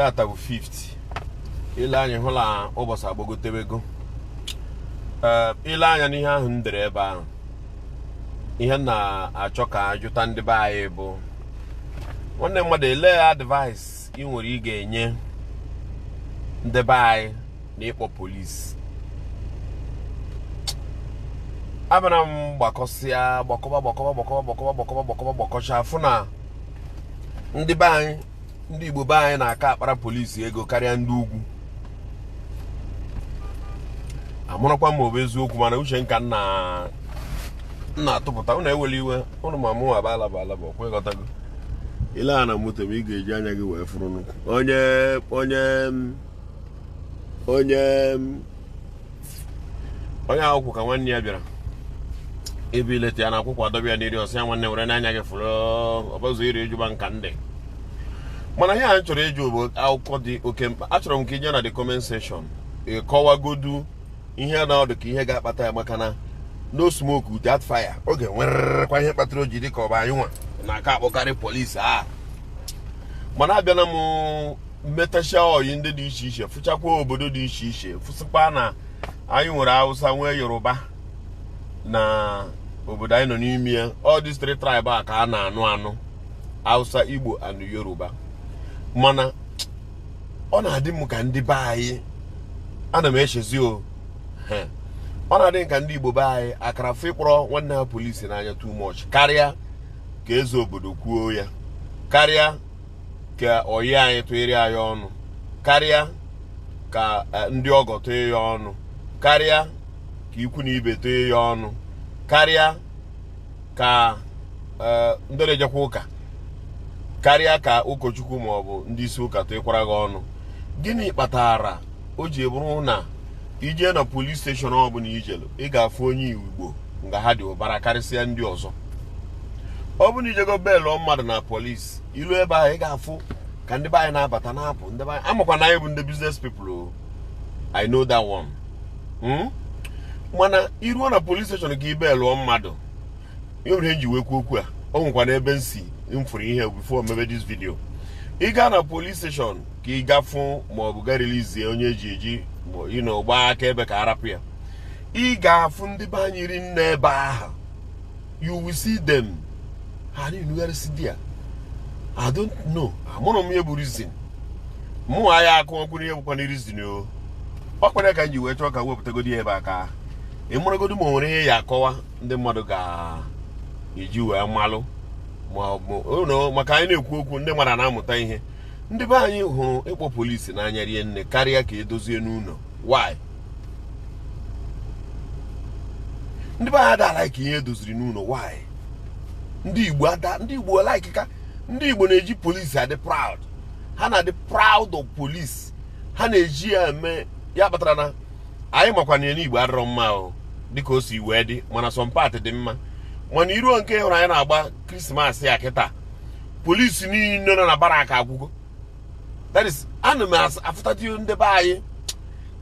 Tata bụ 50 ile anya hụla ụbọchị agbagotewego ile anya n'ihe ahụ m dere ebe ahụ ihe na-achọ ka ajụta ndị be anyị bụ nwanne mmadụ ele advice ị nwere ị ga-enye ndị be anyị na ịkpọ polisi. Abịara m gbakọsịa gbakọcha afụ na ndị be anyị ndị Igbo be anyị na-aka akpara polisi ego karịa ndị ugwu. Amụrụkwa m bụ eziokwu mana uche nka na-atụpụta unu ewele iwe unu ma mụ abala bụ kweghọtago ile a na moto m ị ga-eji anya gị wee fụrụ onye akwụkwọ ka nwanne ya bịara ebe ileta ya na akwụkwọ adọbịa n'iri ọsị ya nwanne were n'anya gị fụrụ ọbọzọ iri ejuba nka ndị mana ihe a chọrọ ịjụ bụ akwụkwọ dị oke mkpa. Achọrọ m ka inye na the comment section ịkọwagodu ihe na ọdụ ka ihe ga-akpata ya maka na no smoke without fire oge nwerekwa ihe kpatara o ji dị ka ọ bụ anyị nwa na-aka akpọkarị polisi mana abịana m mmetacha oyi ndị dị iche iche fụchakwa obodo dị iche iche fụsịkwa na anyị nwere Hausa nwee Yoruba na obodo anyị nọ n'ime ya all these three tribes a ka a na-anụ Hausa, Igbo and Yoruba. Mana ọ na-adị m ka ndị be anyị ana m echezi ọ na-adị ka ndị Igbo be anyị akara fụ ịkpọrọ nwanne ha polisi n'anya too much karịa ka eze obodo kwuo ya, karịa ka oyi anyị tụnyere anyị ọnụ, karịa ka ndị ọgọ tụnye ya ọnụ, karịa ka ikwu na ibe tụnye ya ọnụ, karịa ka ndị na-ejekwa ụka, karịa ka ụkọchukwu ma ọ bụ ndị isi ụka tụnyekwara gị ọnụ. Gịnị kpatara o ji bụrụ na ije na police station ọ bụla ijelu ị ga-afụ onye Igbo nga ha dị ụbara karịsịa ndị ọzọ? Ọ bụ na ijego belụọ mmadụ na polisi ilu ebe ahụ ị ga-afụ ka ndị be anyị na-abata na-apụ. Ndị be anyị amakwa na anyị bụ ndị business people I know that one. Mana iruo na police station ka ibe lụọ mmadụ ihe nji wekwu okwu a ọ nwekwa na ebe nsi mfụrụ ihe before mebe this video. Ị gaa na police station ka ị gafụ ma ọ bụ ga release onye eji eji gbaa aka ebe ka arapụ ya, ị ga-afụ ndị be anyị iri nne ebe ahụ. You will see them. Ha na-enugharịsị di ya. I don't know. Amụrụ m ihe bụ reason. Mụ anya akụwakwuru ihe bụkwa na reason o. Ọ kwere ka m ji wee chọọ ka wepụtagodi ebe aka ịmụrụgodu ma o nwere ihe ya akọwa ndị mmadụ ga-eji wee malụ ma ọ bụ maka anyị na-ekwu okwu ndị mmadụ na-amụta ihe. Ndị be anyị hụrụ ịkpọ polisi n'anya rie nne karịa ka edozie n'ụlọ. Why? Ndị be anyị ada like ihe edoziri n'ụlọ. Why? Ndị Igbo like ka ndị Igbo na-eji polisi adị proud. Ha na-adị proud of police. Ha na-eji ya eme ya kpatara na anyị makwa na Igbo adịrọ mma o dịka o si wee dị mana some part dị mma. Mana iruo nke hụrụ anyị na-agba Krismas ya kịta polisi niile nọ na barak agwụgo. That is ana m afụtati ndị be anyị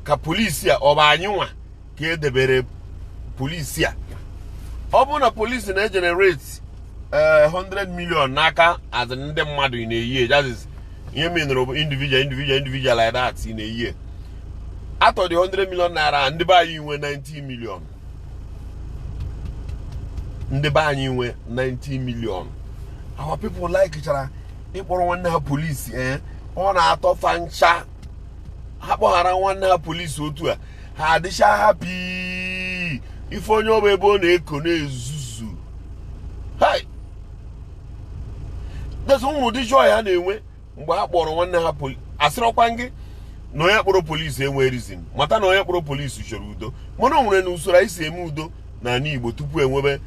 ka polisi a ọ bụ anyị nwa ka edebere polisi a. Ọ bụ na polisi na-egenerate 100 million n'aka as ndị mmadụ ị na-eyi that is ihe menụrụ bụ individual like that ị na-eyi atọ dị 100 million naira. Ndị be anyị nwe 90 million. Ndị be anyị nwe 90 million. Our people like chara ịkpọrọ nwanne ha polisi ọ na-atọ fa ncha. Ha kpọghara nwanne ha polisi otu a ha adịcha happy ife onye ọbụ ebe ọ na-eko na-ezuzu. Hai deso ụmụ dị joy ha na-enwe mgbe ha kpọrọ nwanne ha polisi. Asịrọkwa gị na onye kpọrọ polisi enwe reason mata na onye kpọrọ polisi chọrọ udo mana o nwere na usoro anyị si eme udo n'ala Igbo tupu enwebe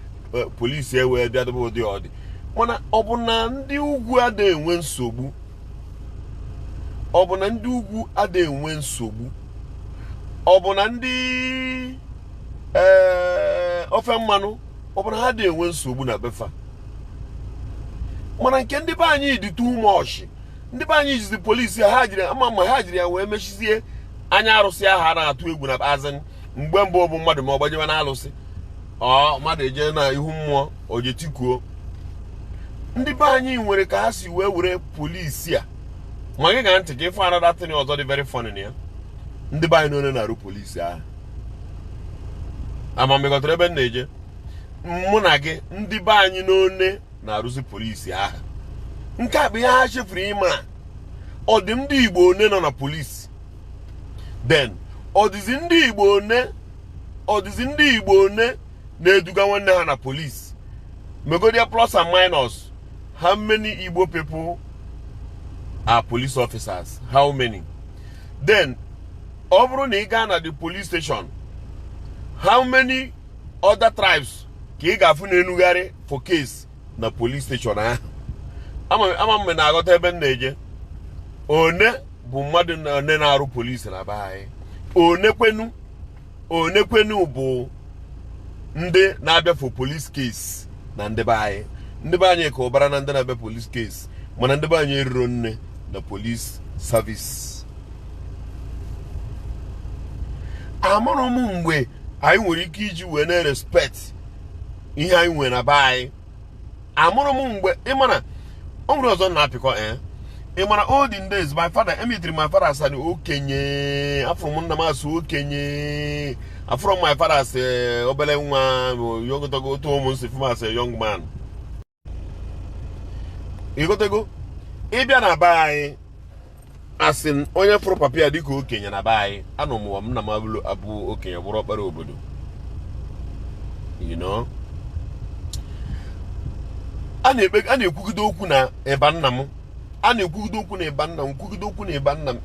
polisi ewee bịa dobe ụdị ọ dị. Mana ọ bụ na ndị ugwu adịghị enwe nsogbu, ọ bụ na ndị ugwu adịghị enwe nsogbu, ọ bụ na ndị ofe mmanụ ọ bụ na ha adịghị enwe nsogbu na befa. Mana nke ndị be anyị dị too much. Ndị be anyị jizi polisi ha jiri ha jiri ya wee mechizie anya arụsị aha na-atụ egwu na azin mgbe mbụ bụ mmadụ ma ọ gbajewe na alụsị mmadụ eje na ihu mmụọ o jetikuo. Ndị be anyị nwere ka ha si wee were polisi a Magi ga ntị ka ife another thing ọzọ dị very funny na ya. Ndị be anyị n'one na-arụ polisi ahụ. Ama mmekọtara ebe na-eje. Mụ na gị ndị be anyị n'one na-arụzi polisi ahụ. Nke a bụ ihe ha chefuru ime a. Ọ dị ndị Igbo one nọ na polisi. Then ọ dịzi ndị Igbo one na-eduga nwanne ha na polisi. Megodia plus and minus. How many Igbo people are police officers? How many? Then, over na ị gaa na the police station, how many other tribes ka ị ga-afụ na-enugharị for case na police station ahụ? Ama mme na-aghọta ebe m na-eje. One bụ mmadụ one na-arụ polisi na be anyị. One kwenu bụ ndị na-abịa for police case na ndị be anyị. Ndị be anyị ka ụbara na ndị na-abịa police case, mana ndị be anyị eriro nne na police service. Amụrụ m mgbe anyị nwere ike iji wee na-respect ihe anyị nwere na be anyị. Amụrụ m mgbe ịmana o nwere ọzọ na-apịkọ ịmana olden days my father emitiri my father as an okenye. Afụrụ m nna m asụ okenye. Afụrụ m my father as obele nwa yogotogo otu ụmụ nsi fum as a young man. Igotego ịbịa na be anyị asị onye fụrụ papa ya dịka okenye na be anyị, anọ m nna m abụ okenye bụrụ ọkpara obodo. You know, a na-ekwugide okwu na eba nna m. A na-ekwugide okwu na eba nna m, kwugide okwu na eba nna m.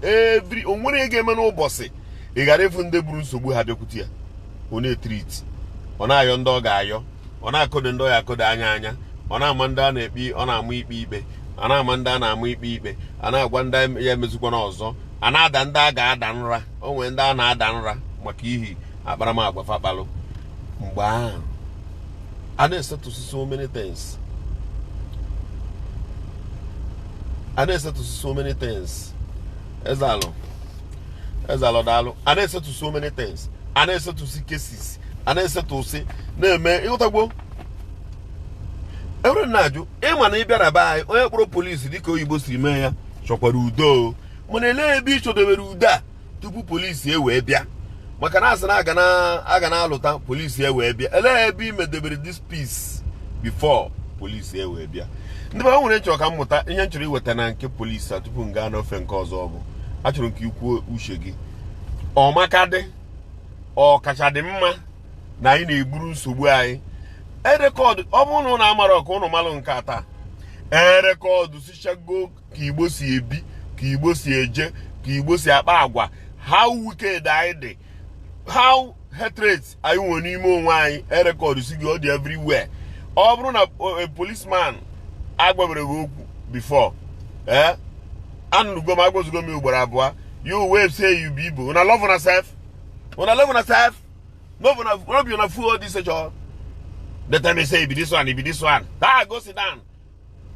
O nwere ego eme n'ụbọchị ị ghara ịfụ ndị buru nsogbu ha bịakwute ya. Ọ na-etrit, ọ na-ayọ ndị ọ ga-ayọ, ọ na-akọdo ndị ọ ya akọdo anya. Ọ na-ama ndị a na-ekpe, ọ na-ama ikpe. A na-ama ndị a na-ama ikpe. A na-agwa ndị ya emezukwana ọzọ. A na-ada ndị a ga-ada nra. O nwere ndị a na-ada nra maka ihi akparamagwa fakpalụ. Mgbe ahụ a na-esetụsị so many things. Ezalụ daalụ. A na-esetụsị so many things. A na-esetụsị cases. A na-esetụsị na-eme ịghọtagbo. Ewere na-ajụ ịma na ịbịa na be anyị onye kpọrọ polisi dịka oyibo si mee ya chọkwara udo, mana elee ebe ịchọdebere udo a tupu polisi ewee bịa? Maka na asị na aga na-alụta polisi ewee bịa. Elee ebe imedebere this peace before polisi ewee bịa? Ndị be o nwere nchọ ka mmụta ihe nchọrọ iweta na nke polisi a tupu m gaa n'ofe nke ọzọ ọgụ. Achọrọ nke ikwuo uche gị. Ọ maka dị, ọ kacha dị mma na anyị na-eburu nsogbu anyị. Erekọdụ ọ bụrụ na ụnụ amara ọka ụnụ malụ nke taa. Erekọdụ sichago ka Igbo si ebi, ka Igbo si eje, ka Igbo si akpa agwa, how wicked anyị dị, how hatred anyị nwere n'ime onwe anyị. Erekọdụ si gị ọ dị everywhere. Ọ bụrụ na a policeman agbabere gị okwu before, anụgo m agbazugo m ugboro abụọ, you wave say you be Igbo. Una love una self. No be una fool this all. The time they say it be this one, it be this one. Go sit down.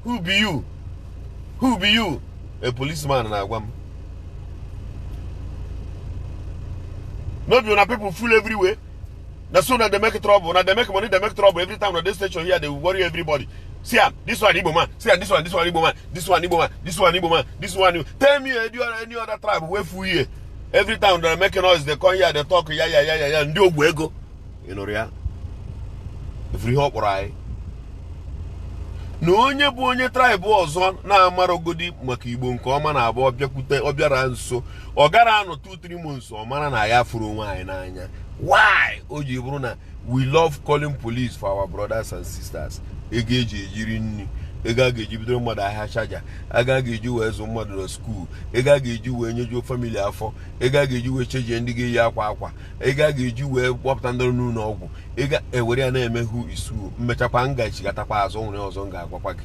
Who be you? A policeman na agwam. No be una people fool everywhere. As soon as they make trouble, now they make money, they make trouble. Every time on this station here, they worry everybody. See this one Igbo man. See this one Igbo man. This one Igbo man. This one Igbo man. This one. Tell me any other tribe where fool here. Every time they make noise, they come here, they talk, yeah. Ndi ogwego. You know yeah. Every hop right. No onye bụ onye tribe ọzọ na-amarogodi maka Igbo nke ọma na abụọ bịakwute ọ bịara nso ọ gara anọ 2-3 months ọ mara na ya furu onwe anyị n'anya. Why? O ji bụrụ na we love calling police for our brothers and sisters. Ego eji ejiri nri, ego a ga-eji bidoro mmadụ ahịa chaja, ego a ga-eji wee zụ mmadụ na skuul, ego a ga-eji wee nyejuo famili afọ, ego a ga-eji wee chejie ndị ga-eyi akwa, ego a ga-eji wee kpọpụta ndị n'ụlọ ọgwụ, ego ewere ya na-eme hu isu mmechakwa m ga-echigatakwa azụ nwere ọzọ m ga-agwakwa gị.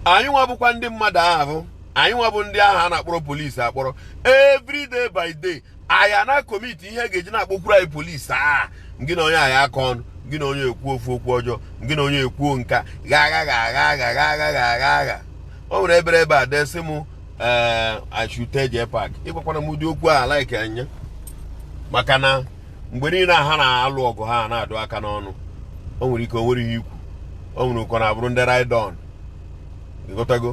Anyị nwa bụkwa ndị mmadụ ahụ, anyị nwa bụ ndị ahụ a na-akpọrọ polisi akpọrọ. Every day by day anyị na komiti ihe ga-eji na-akpọkwuru anyị polisi gị na onye anyị aka ọnụ, gị na onye ekwu ofu okwu ọjọọ, gị na onye ekwu nka ga. O nwere ebe a desi m ashute je park ịgwakwana m ụdị okwu a like anya maka na mgbe niile ha na-alụ ọgụ ha na-adụ aka n'ọnụ. O nwere ike o nwere ihe ikwu, o nwere ụkọ na-abụrụ ndị ride on. ịghọtago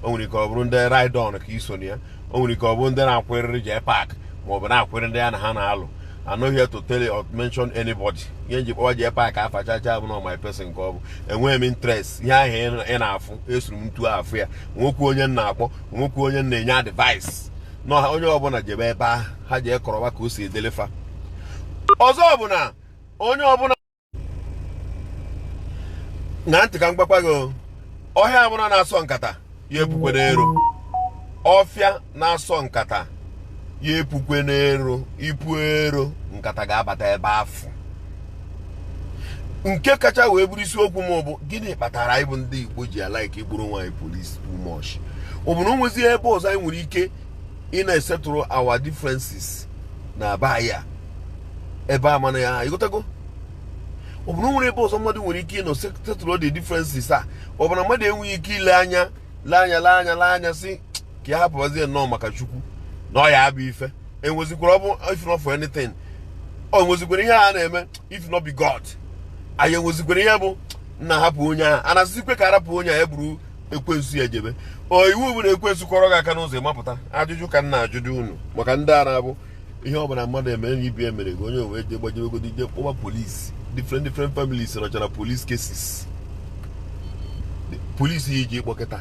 o nwere ike ọ bụrụ ndị ride on ka iso na ya o nwere ike ọ bụrụ ndị na-akwụrịrị jee paak ma ọ bụ na-akwụrị ndị ya na ha na-alụ I'm not here to tell you or mention anybody ihe njikwa jee paak afachacha bụ na my person ka ọ bụ enweghị m interest ihe ahụ ị na-afụ esuru m ntu afụ ya nwokwu onye na-akpọ nwokwu onye na-enye advice na onye ọbụla jebe ebe ahụ ha jee kọrọba ka o si edelefa ọzọ bụ na onye ọbụla na ntị ka mgbakwa gị ọhịa abụla na-asọ nkata ya epukwe n'ero ọfịa na-asọ nkata ya epukwe n'ero ipu ero nkata ga-abata ebe afọ nke kacha wee bụrụ isiokwu m bụ gịnị kpatara anyị bụ ndị Igbo ji alaike igburu nwaanyị polisi too much ọ bụ na o nwezi ebe ọzọ anyị nwere ike ị na-esetụrụ our differences na be anyị ebe a mana ya ịgotago ọ bụ na nwere ebe ọzọ mmadụ nwere ike ịnọ setụrụ the differences a ọ bụ na mmadụ enweghị ike ile anya si ka ya hapụbazie nnọọ maka Chukwu na ọ ya abụ ife enwezikwara ọ bụ if not for anything o nwezikwara ihe a na-eme if not be God anyị enwezikwara ihe bụ nna hapụ onye a anasịkwe ka arapụ onye a ya buru ekwensu ya jebe iwu bụ na ekwensu kọrọ gị aka n'ụzọ ịmapụta ajụjụ ka nna ajụjụ unu maka ndị a na-abụ ihe ọbụla mmadụ emere na ibi emere gị onye wee je gbajebegodi je kpọba polisi different families nọchara police cases polisi iji kpọkịta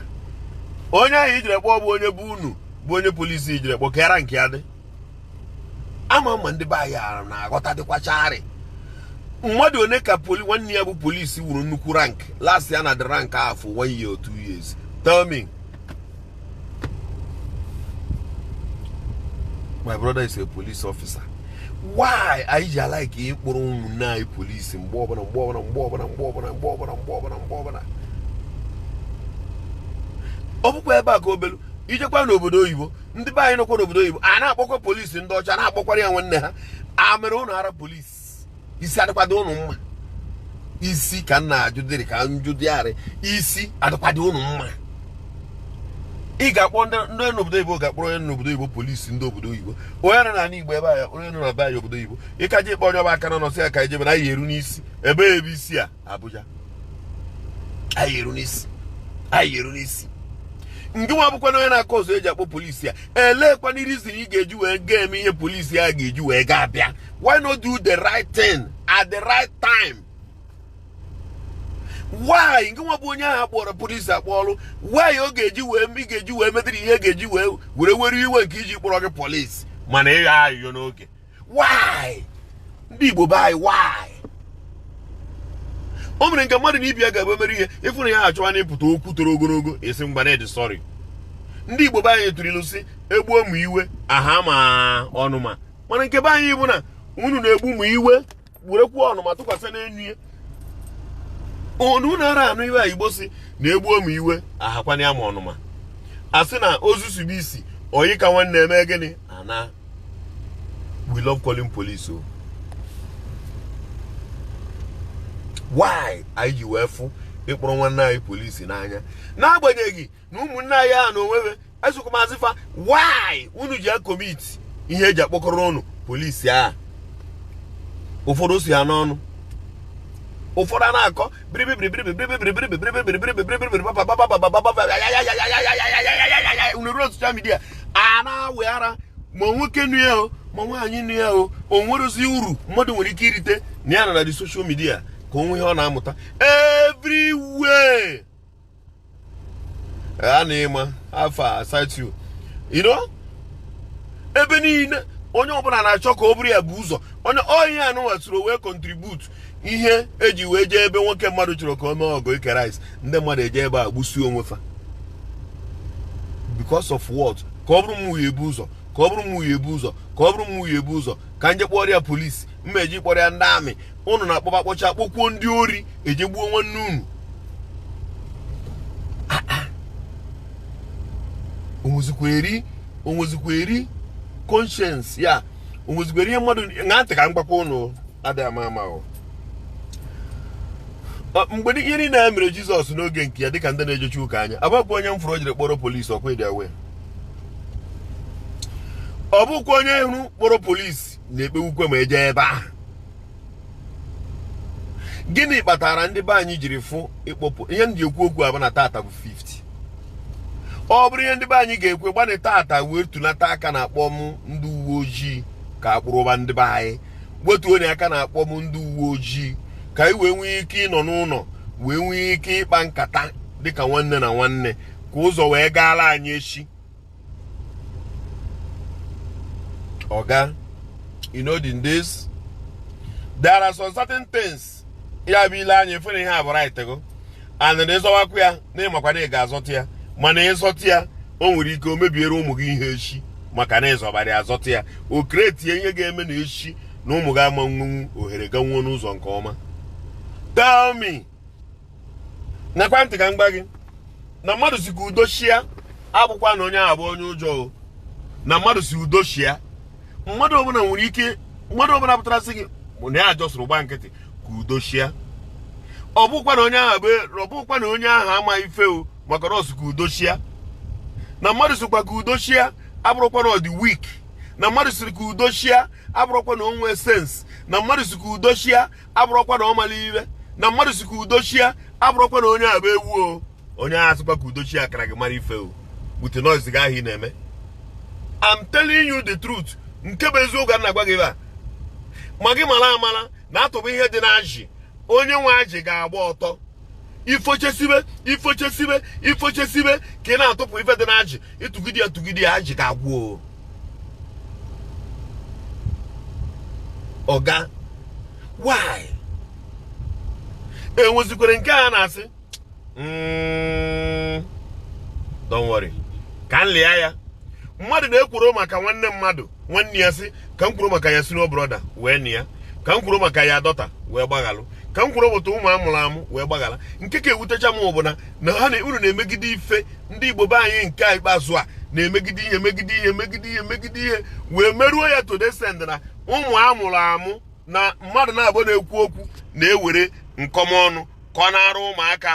onye ahụ ijiri kpọọ bụ onye bụ unu bụ onye polisi ijiri kpọ ka yara nke ya dị ama ndị be anyị na-aghọta dịkwacharị mmadụ one ka nwanne ya bụ polisi wuru nnukwu rank last ya na the rank afọ 1 year or 2 years tell me my brother is a police officer why anyị ji like ịkpụrụ ụmụnne anyị polisi mgbe ọbụla ọ bụkwa ebe a ka obelu ijekwa n'obodo oyibo ndị be anyị nọkwa n'obodo oyibo a na-akpọkwa polisi ndị ọcha na-akpọkwara ya nwanne ha a mere ụnụ ara polisi isi adịkwado ụnụ mma isi ka nna ajụ dịrị ka njụ dịarị isi adịkwado ụnụ mma ị ga-akpọ ndị n'obodo oyibo ga-akpọrọ onye n'obodo oyibo polisi ndị obodo oyibo onye nọ n'ala Igbo ebe a onye nọ na be anyị obodo oyibo ịka ji ịkpọ onye ọba aka na nọsị ya ka ijebe na anyị eru n'isi ebe isi a Abuja anyị eru n'isi ndị nwa bụkwa na onye na-akọ ụzọ eji akpọ polisi ya elekwana reason ị ga-eji wee ga-eme ihe polisi ya ga-eji wee ga-abịa why not do the right thing at the right time why nke nwa bụ onye ahụ akpọrọ polisi akpọọlụ why ọ ga-eji wee medịrị ihe ga-eji were iwe nke iji kpọrọ gị polisi mana ị ga-ayọ n'oge why ndị Igbo be anyị why o mere nke mmadụ na ibia ga-ebe mere ihe ịfụ na ya achọwa na ịpụta okwu toro ogologo esi mgbana dị sorry ndị Igbo be anyị tụrụ ilu si egbuo m iwe aha ma ọnụma mana nke be anyị bụ na unu na-egbu m iwe werekwu ọnụma tụkwasị n'enu ya unu na-ara anụ iwe Igbo si na egbuo m iwe ahakwana ya ma ọnụma asị na ozu sugbu isi oyi ka nwanne eme gịnị ana we love calling police o why anyị ji wee fụ ịkpọrọ nwanne anyị polisi n'anya n'agbanyeghị na ụmụnne anyị ahụ na onwewe esụkụmazifa why unu ji akomiti ihe eji akpọkọrọ ụnụ polisi ahụ ụfọdụ si ha n'ọnụ ụfọdụ a na-akọ unero social media a na-awe ara ma nwoke nụ ya o ma nwaanyị nụ ya o nwerozi uru mmadụ nwere ike irite na ya nọ na social media ka onwe ihe ọ na-amụta everywhere a na-ịma afọ aside you know ebe niile onye ọbụla na-achọ ka ọ bụrụ ya bụ ụzọ onye oyi anụ nwetụrụ wee contribute ihe eji wee jee ebe nwoke mmadụ chọrọ ka o mee ọgụ ike rice ndị mmadụ eje ebe a gbusi onwe fa because of what ka ọ bụrụ m nwunye ebu ụzọ ka ọ bụrụ m nwunye ebu ụzọ ka ọ bụrụ m nwunye ebu ụzọ ka nje kpọrọ ya polisi mma eji kpọrọ ya ndị amị ụnụ na-akpọba kpọcha kpọkwuo ndị ori eje gbuo nwanne unu onwezikweri conscience ya onwezikweri ihe mmadụ na ntị ka mgbakwa ụnụ adịghị ama o mgbe ihe niile ya mere Jizọs n'oge nke ya dịka ndị na-ejechi ụka anya abụkwa onye m fụrụ o jiri kpọrọ polisi ọkwa ịdị awe ọ bụkwa onye hụrụ kpọrọ polisi na-ekpewukwe ma eje ebe ahụ gịnị kpatara ndị be anyị jiri fụ ịkpọpụ ihe ndị ekwu okwu abụ na tata bụ ọ bụrụ ihe ndị be anyị ga-ekwe gbani tata wee tunata aka na-akpọ m ndị uwe ojii ka akpụrụba ndị be anyị wetu onye aka na-akpọ m ndị uwe ojii ka anyị wee nwee ike ịnọ n'ụlọ wee nwee ike ịkpa nkata dịka nwanne na nwanne ka ụzọ wee gaala anyị echi. Oga, you know in this there are some certain things ya bụ ile anyị fere ihe abụrụ right go and na ịzọwakwa ya na ịmakwa na ị ga-azọta ya mana ịzọta ya o nwere ike o mebiere ụmụ gị ihe echi maka na ịzọbara ya azọta ya o kretie ihe ga-eme na echi na ụmụ gị ama nwenwu ohere ganwuo n'ụzọ nke ọma. Tell me nakwa ntị ka mgba gị na mmadụ si ka udo shia abụkwa na onye ahụ bụ onye ụjọ na mmadụ si udo shia mmadụ ọbụla nwere ike mmadụ ọbụla pụtara sị gị na ya ajọsụrụ gba nkịtị ka udo shia ọ bụkwa na onye ahụ amaghị ife o maka na ọ sị ka udo shia na mmadụ sịkwa ka udo shia abụrụkwa na ọ dị weak na mmadụ sịrị ka udo shia abụrụkwa na o nwee sense na mmadụ sị ka udo shia abụrụkwa na ọ mara iwe na mmadụ sị ka udo shia abụrụkwa na onye ahụ bụ ewu o onye ahụ sịkwa ka udo shia akara gị mara ife o bute noise gị ahụ ị na-eme. I'm telling you the truth. Nke bụ eziokwu a na-agwa gị ebe a ma gị mara amara na atụbụ ihe dị na ajị onye nwe ajị ga-agba ọtọ ifochesibe ka ị na-atụpụ ife dị na ajị ịtụgide ya ajị ga-agwụ. Oga, why? Enwezikwere nke a na-asị don't worry ka m lia ya mmadụ na-ekwuru maka nwanne mmadụ nwanne ya sị ka m kwuru maka ya sino brother wee nị ya ka m kwuru maka ya dọta wee gbaghalụ ka m kwuru otu ụmụ amụrụ amụ wee gbaghala nke ka ewutecha m bụ na ha unu na-emegide ife ndị Igbo be anyị nke a ikpeazụ a na-emegide ihe wee merụọ ya to the extent na ụmụ amụrụ amụ na mmadụ na-abụ na-ekwu okwu na-ewere nkọmọnụ kọnara ụmụaka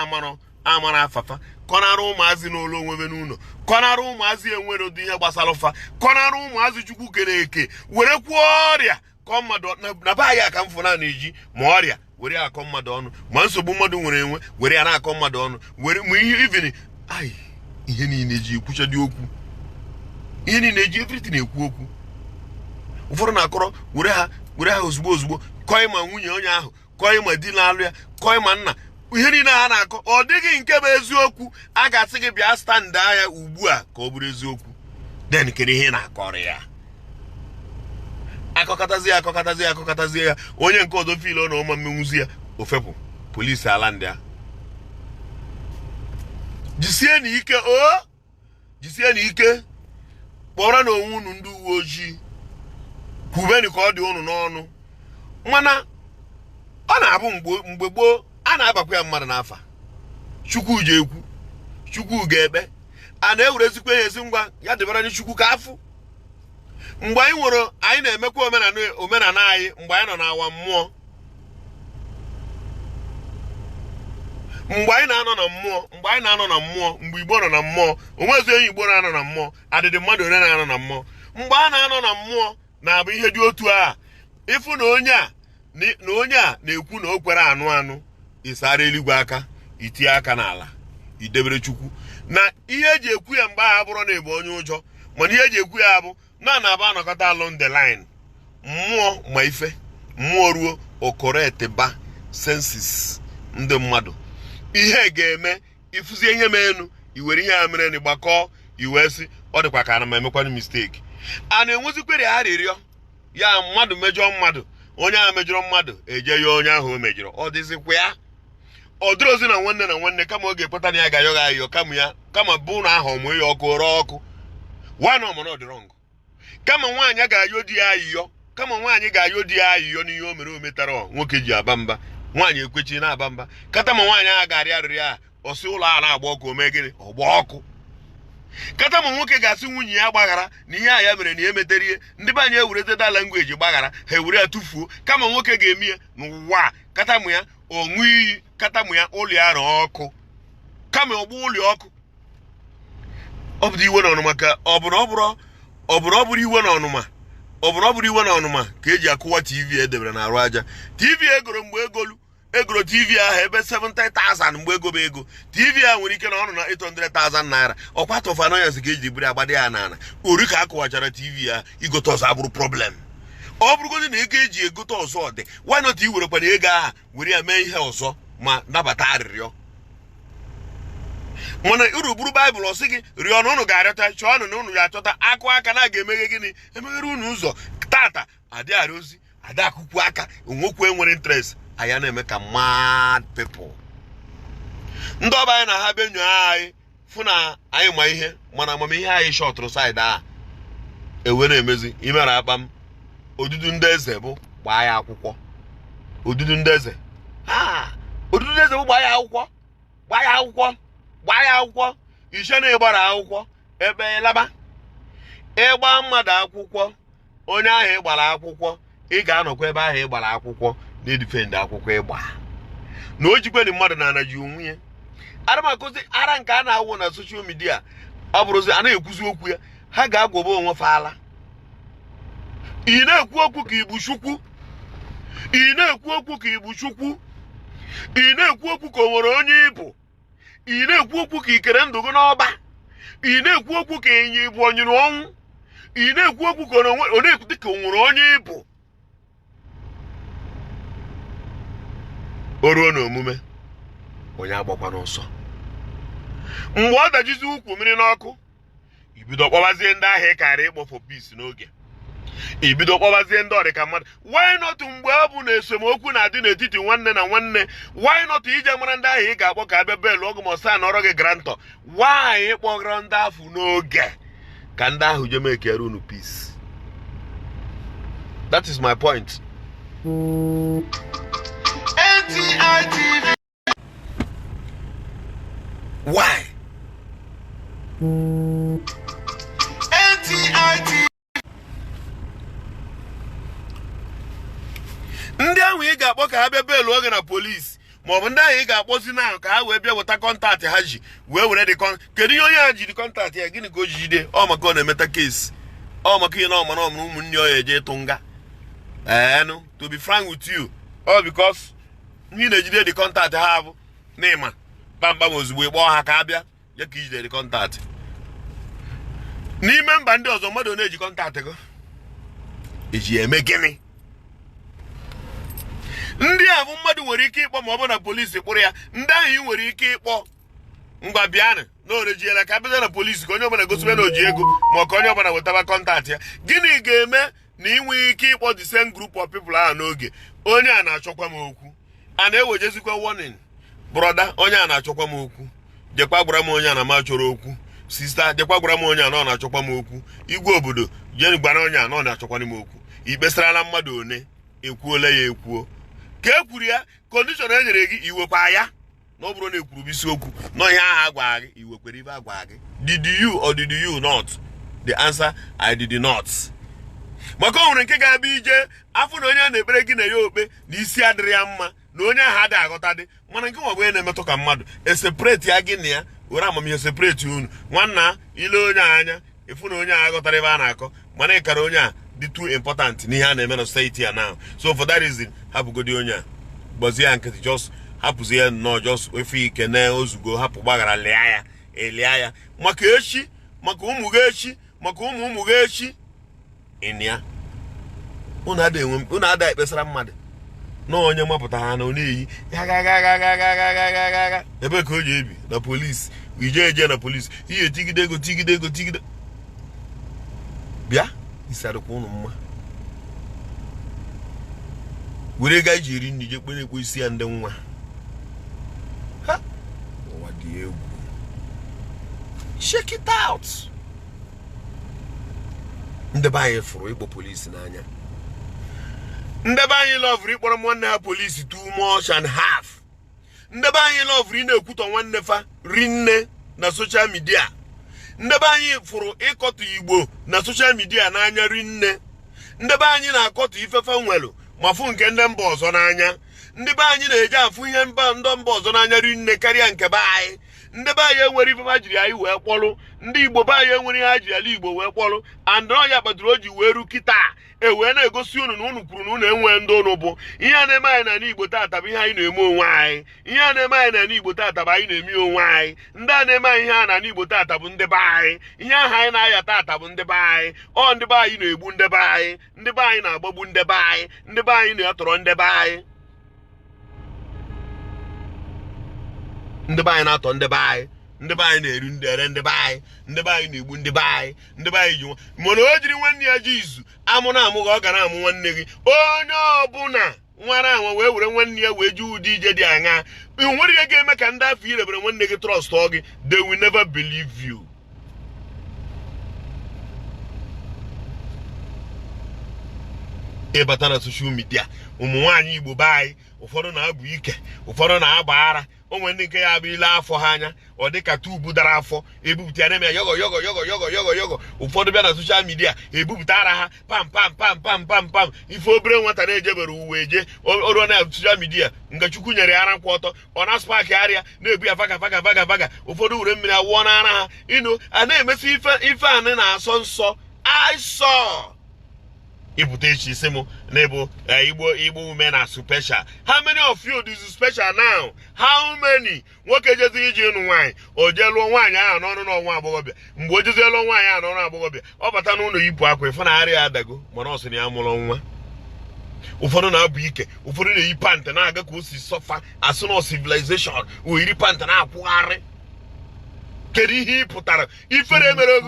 amara afafa kọnara ụmụazị n'ụlọ onwebe n'ụlọ kọnara ụmụazị enwere ụdị ihe gbasara ụfa kọnara ụmụazị Chukwu kere eke were kwuo ọrịa kọ mmadụ na be anyị aka mfụ na-eji ma ọrịa were akọ mmadụ ọnụ ma nsogbu mmadụ nwere enwe were ya na-akọ mmadụ ọnụ were ma ihe iveni ihe niile eji ekwuchadị okwu ihe niile eji everything ekwu okwu ụfọdụ na-akọrọ were ha ozugbo kọị ma nwunye onye ahụ kọị ma di na-alụ ya kọị ma nna ihe niile ha na-akọ ọ dịghị nke bụ eziokwu a ga-asị gị bịa stand anya ugbu a ka ọ bụrụ eziokwu den kedu ihe na-akọrọ ya akọkọtazie ya onye nke ọzọ fil ọ na ọma mmenwuzi ya ofepụ polisi ala ndị a jisie n'ike kpọrọ na onwe unu ndị uwe ojii kwubeni ka ọ dị unu n'ọnụ mana ọ na-abụ mgbe gboo a na-abakwa ya mmadụ n'afa Chukwu ji ekwu Chukwu ga-ekpe a na-ewerezikwa ya ezi ngwa ya dịbara anyị Chukwu ka afụ mgbe anyị nwere anyị na-emekwa omenala anyị mgbe anyị nọ n'awa mmụọ mgbe anyị na-anọ na mmụọ mgbe Igbo nọ na mmụọ onwezi onye Igbo na-anọ na mmụọ adịdị mmadụ onye na-anọ na mmụọ mgbe a na-anọ na mmụọ na-abụ ihe dị otu a ịfụ na onye a na-ekwu na o kwere anụ ịsara eluigwe aka itinye aka n'ala idebere Chukwu na ihe eji ekwu ya mgbe a bụrụ na ịbụ onye ụjọ mana ihe eji ekwu ya bụ na-aba anọkọta along the line mmụọ ma ife mmụọ ruo okoretiba senses ndị mmadụ ihe ga-eme ifuzie ihe menu iwere ihe ya mere na gbakọọ iwe si ọ dịkwa ka ana m emekwanụ mistake a na-enwezikwere arịrịọ ya mmadụ mejọ mmadụ onye ahụ mejọrọ mmadụ eje ya onye ahụ o mejọrọ ọ dịzikwa ya ọ dịrị ozi na nwanne kama ọ ga-ekpeta na ya ga-ayọ ga ayọ kama bụ na ahụ ọmụ ya ọkụ rọọ ọkụ nwaanyị ọmụrụ ọ dịrọ ngụ kama nwaanyị ga-ayọ di ya ayịyọ n'ihe o mere o metara nwoke ji aba mba nwaanyị ekwechi na-aba mba kata ma nwaanyị ahụ ga-arị arịrị ya ọsị ụlọ a na-agba ọkụ o mee gịnị ọgba ọkụ kata ma nwoke ga-asị nwunye ya gbaghara na ihe a ya mere na ya emetere ihe ndị be anyị ewurete da langweji gbaghara ha ewere ya tụfuo kama nwoke ga-eme ya n'ụwa kata mụ ya onwe iyi kata mụ ya ụlọ ya rụọ ọkụ kama ọgba ụlọ ọkụ ọ bụ iwe na ọnụma ka ọ bụrụ iwe na ọnụma ka eji akụwa TV edebere na arụ aja TV egoro mgbe egolu egoro TV ahụ ebe 70,000 mgbe ego bụ ego. TV a nwere ike na ọnụ na 800,000 naira. Ọkwa tọfana ya ga eji buru agbada ya n'ala. Ori ka akụwachara TV ya igote ọzọ abụrụ problem. Ọ bụrụgodị na ego eji egote ọzọ dị, why not i were kwana ego ahụ were ya mee ihe ọzọ ma nabata arịrịọ. Mana uru buru Baịbụl ọsị gị rịọ na unu ga-arịọta, chọọ na unu ga-achọta, akụ aka na ga-emeghe gịnị, emeghere unu ụzọ. Tata adị arịozi, adị akụkwu aka, onwekwu enwere interest. Anya na-eme ka mad people. Ndị ọba anyị na ha benyo anyị fụ na anyị ma ihe, mana amamihe anyị shọtụrụ saịdị a ewe na-emezi imere akpa m. Odudu ndị eze bụ gbaa ya akwụkwọ. Odudu ndị eze. Odudu ndị eze bụ gbaa ya akwụkwọ. Gbaa ya akwụkwọ. Gbaa ya akwụkwọ. Ishe na ịgbara akwụkwọ ebe ịlaba. Ịgba mmadụ akwụkwọ, onye ahụ ịgbara akwụkwọ, ị ga-anọkwa ebe ahụ ịgbara akwụkwọ na-edifendị akwụkwọ ịgba. Na o jikweni mmadụ na anaji onwe ya. Ara m akụzi ara nke a na-awụ na soshal midia, ọ bụrụzi a na-ekwuzi okwu ya, ha ga-agwọba onwe faala. Ị na-ekwu okwu ka Igbo Chukwu. Ị na-ekwu okwu ka Igbo Chukwu. Ị na-ekwu okwu ka o nwere onye Igbo. Ị na-ekwu okwu ka ikere ndụ gị n'ọba. Ị na-ekwu okwu ka enyi Igbo onyere ọnwụ. Ị na-ekwu okwu ka ọ na-ekwu dị ka o nwere onye Igbo. O ruo n'omume, onye agbakwa n'ọsọ. Mgbe ọ dajizi ukwu mmiri n'ọkụ, ibido kpọbazie ndị ahụ ịkarị ịkpọfọ peace n'oge. Ibido kpọbazie ndị ọdịka mmadụ. Why not mgbe ọ bụ na esemokwu na-adị n'etiti nwanne na nwanne? Why not ije mara ndị ahụ ị ga-akpọ ka abịa belu ọgụ ma ọsa na ọrụ gị grantọ? Why ịkpọgara ndị afụ n'oge ka ndị ahụ je mekere unu peace? That is my point. NTITV. Why? NTITV. Ndị ahụ ị ga-akpọ ka ha bịa belu oge na polisi, maọbụ ndị ahụ ị ga-akpọzi na ka ha wee bịa weta kọntaktị ha ji wee were dị kedu ihe onye ha ji dị kọntaktị ya, gịnị ka o ji jide? Ọ maka ọ na-emeta kesi, ọ maka ihe na ọmara ọmụrụ ụmụnne ọ ya eje ịtụ nga. To be frank with you, all because ndị na-ejide dị kọntaktị ha bụ n'ịma kpamkpam ozugbo ịkpọ ha ka abịa ya ka ijide dị kọntaktị. N'ime mba ndị ọzọ mmadụ na-eji kọntaktị gị eji eme gịnị? Ndị a bụ mmadụ nwere ike ịkpọ ma ọ bụ na polisi kpụrụ ya. Ndị ahụ ị nwere ike ịkpọ ngwa bịanụ na orejiela ka abịa na polisi ka onye ọbụla gosibe na oji ego ma ka onye ọbụla wetaba kọntaktị ya. Gịnị ga-eme na ị nwee ike ịkpọ the same group of people ahụ n'oge? Onye a na-achọkwa m okwu, a na-ewejezikwa warning, brother, onye a na-achọkwa m okwu, jekwa gwara m onye a na ma chọrọ okwu. Sister, jekwa gwara m onye a na ọ na-achọkwa m okwu. Igwe obodo jee gwara onye a na ọ na-achọkwana m okwu. Ikpesarala mmadụ one, ekwuola ya ekwuo. Ka e kwuru ya, kondishọn e nyere gị iwekwa ya. Na ọ bụrụ na ekwuru bisi okwu na ihe ahụ agwa gị, iwekwere ibe agwa gị. Did you or did you not? The answer, I did not. Maka o nwere nke ga-abịa ije afọ na onye a na-ekpere gị na ya okpe na isi adịrị ya mma na onye ahụ adịghị aghọta dị, mana nke nwa bụ onye na-emetụ ka mmadụ esepareti ya gị na ya were amamihe separeti unu. Nwanna ile onye anya efu na onye a aghọtara ebe a na-akọ, mana ịkara onye a dị too important n'ihe a na-eme na society ya now. So for that reason, hapụgodi onye a gbazie ya nkịtị, just hapụzie ya nnọọ, just efe ike na ozugbo hapụ gbaghara lia ya elia ya maka echi, maka ụmụ gị echi, maka ụmụ gị echi. Ịnịa unu ada ekpesara mmadụ na onye mapụta ha na ọ na-eyi ebe ka o ji ebi na polisi, ije eje na polisi, ihe tigide ego bịa isadịkwa unu mma were ga iji eri nri je kpere ekwe isi ya ndị nwa ha. Ụwa dị egwu. Check it out. Ndị be anyị fụrụ ịkpọ polisi n'anya. Ndị be anyị lọvụrụ ịkpọrọ nwanne ha polisi too much and half. Ndị be anyị lọvụrụ ị na-ekwutọ nwanne fa rinne na social media. Ndị be anyị fụrụ ịkọtọ Igbo na social media n'anya rinne. Ndị be anyị na-akọtọ ifefe nwelu ma fụ nke ndị mba ọzọ n'anya. Ndị be anyị na-eje afụ ihe ndị mba ọzọ n'anya rinne karịa nke be anyị. ndị be anyị enwere ife ha jiri anyị wee kpọlụ, ndị Igbo be anyị enwere ihe ha jiri ala Igbo wee kpọlụ, and ọnya kpatara o ji wee ru kịta wee na-egosi unu na unu kwuru na unu enwe ndị unu bụ ihe a na-eme anyị na Igbo tata bụ ihe anyị na-eme onwe anyị, ihe a na-eme anyị na Igbo tata bụ anyị na-eme onwe anyị, ndị a na-eme anyị ihe a na Igbo tata bụ ndị be anyị, ihe ahụ anyị na-aya tata bụ ndị be anyị, ọ ndị be anyị na-egbu ndị be anyị, ndị be anyị na-agbagbu ndị be anyị, ndị be anyị na-atọrọ ndị be anyị, ndị be anyị na-atọ ndị be anyị, ndị be anyị na-eri ndị ere ndị be anyị, ndị be anyị na-egbu ndị be anyị, ndị be anyị ji nwa mana o jiri nwanne ya ji izu amụ na amụ ka ọ ga na-amụ nwanne gị. Onye ọbụla nwara anwa wee were nwanne ya wee ji ụdị ije dị aṅa, nwere ihe ga-eme ka ndị afọ irebere nwanne gị trọst gị. They will never believe you. Ịbata na social media, ụmụ nwaanyị Igbo be anyị ụfọdụ na-abụ ike, ụfọdụ na-agba ara, onwe ndị nke ya bụ ile afọ ha anya ọ dị ka tubu dara afọ ebupụta ya na-eme ya yogo. Ụfọdụ bịa na social media ebupụta ara ha pam ife obere nwata na-ejebere uwe eje ọrụ na social media nga Chukwu nyere ara nkwụ ọtọ ọ na-aspak arịa na-ebu ya vaga. Ụfọdụ were mmiri awụọ na ara ha a na-emesi ife anị na-asọ nsọ aisọ ibute echi isi m n'ebo Igbo women are special. How many of you is special now? How many? Nwoke jezi iji unu nwaanyị o jee lụọ nwaanyị ahụ n'ọnụ n'ọnwa agbọghọbịa, mgbe o jezie lụọ nwaanyị ahụ n'ọnụ agbọghọbịa ọ bata n'ụlọ yipụ akwa ife na arịa adago mana ọ sị na ya mụrụ nwa. Ụfọdụ na-abụ ike, ụfọdụ na-eyi pant na-aga ka o si sọfa asụ na civilization o yiri pant na-akwụgharị. Kedu ihe ị pụtara ifere mere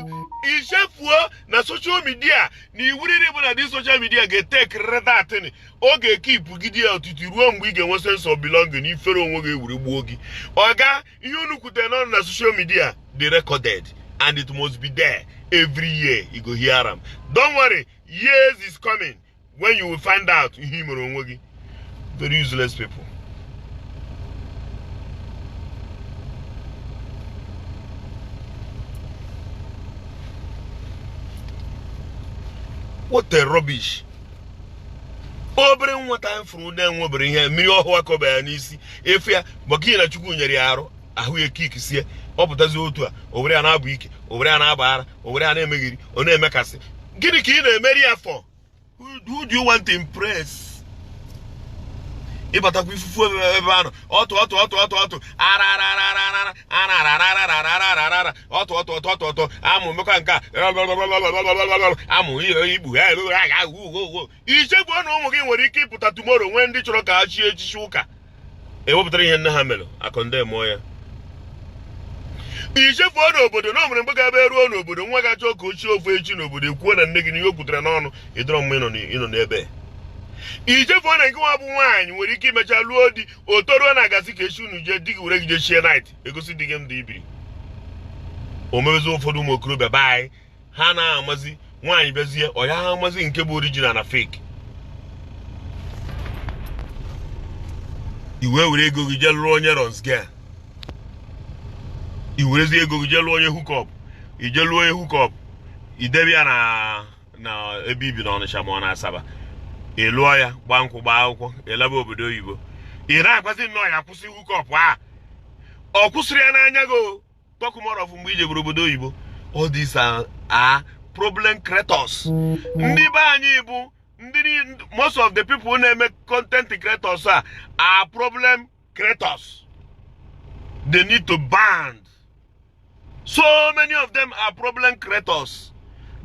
ichefuo na social media na iwuriri bụ na dị social media ga-etekirịrị datin ọ ga-ekipụ gị dị ya ọtụtụ ruo mgbe ị ga-enwe sense of belonging na ifere onwe gị ewuri gbuo gị. Ọga ihe unu kwutere n'ọnụ na social media dị recorded and it must be there every year. You go hear them. Don't worry, years is coming when you will find out ihe mere onwe gị. Very useless people. What a rubbish. Obere nwata mfuru na-enwebere ihe mmiri ọhụụ akọba ya n'isi efe ya maka na Chukwu nyere ya arụ ahụ ya kik sie ọ pụtazi otu a obere ya na-abụ ike, obere ya na-aba ara, obere ya na-emeghiri, ọ na-emekasị. Gịnị ka ị na-emeri ya for? Who do you want to impress? Ịbatakwa ifufu ebe anọ ọtụ ọtụ amụ mekwa nke amụ igbu ichegbu na ụmụ gị nwere ike ịpụta tomorrow nwee ndị chọrọ ka ha chie echichi ụka ewepụtara ihe nne ha mere akọndemọ ya. Ichefuo n'obodo na o nwere mgbe ga-ebe ruo n'obodo nwa ga-achọ ka ochie ofu echi n'obodo ekwuo na nne gị na ihe o kwutere n'ọnụ ịdọrọ mma ịnọ n'ebe. Ichefuo na nke nwa bụ nwaanyị nwere ike imecha lụọ di otoruo na agazi ka echi unu jee di gị were gị jee chie night egosi di gị ndụ ibiri. O mewezi ụfọdụ ụmụ okorobịa be anyị ha na-amazi nwaanyị bezie ọ ya ha amazi nke bụ original na fake. Iwe were ego gị jee lụọ onye ronsgea, iwerezi ego gị jee lụọ onye hookup, ije lụọ onye hookup idebe ya na ebe ibi na Ọnịcha ma ọ na Asaba, ị lụọ ya gba nkwụ gba akwụkwọ elaba obodo oyibo, ị na-agwazi nnọọ ya kwụsị hookup a ọ kwụsịrị ya n'anya gị tọkụmọrọf mgbe ije bụrụ obodo oyibo. All these are problem creators. Ndị be anyị bụ most of the people na-eme content creators are problem creators. They need to ban. So many of them are problem creators.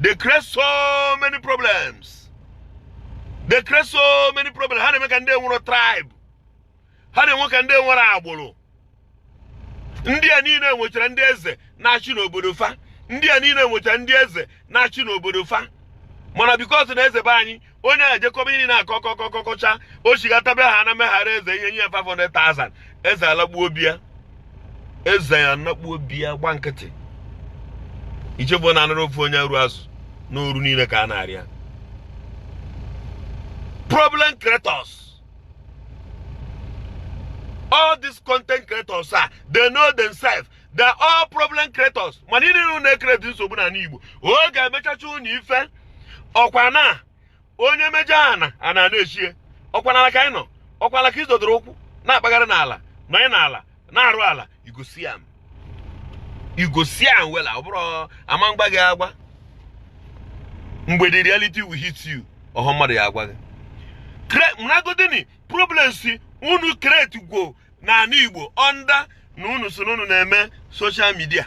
They create so many problems. They create so many problems. How they make ndị nwere tribe? How they make ndị nwere agbụrụ? Ndị a niile nwechara ndị eze na-achị n'obodo fa. Ndị a niile nwechara ndị eze na-achị n'obodo fa. Mana because na eze be anyị onye ajekọba ihe na-akọkọcha o chigatabe ha na meghara eze ihe nye 500,000 eze alagbuo bịa. Eze ya nakpuo bịa gba nkịtị. Ichefu na anụrụ ofu onye arụ azụ n'oru niile ka a na-arịa. Problem creators. All these content creators they know themselves. They are all problem creators. Man, you don't know create nsogbu na Igbo. O ga-emechacha unu ife. Ọkwa na onye meja ana na-echie. Ọkwa na ka anyị nọ. Ọkwa na ka izodoro ụkwụ na-akpagara n'ala, nọ n'ala, na-arụ ala, you go see am. you go see and well, bro. Among bagagwa. Mgbe the reality will hit you. Or how much agwa. Mnagodini problems unu create go na Ndigbo under n'unu so n'unu na-eme social media.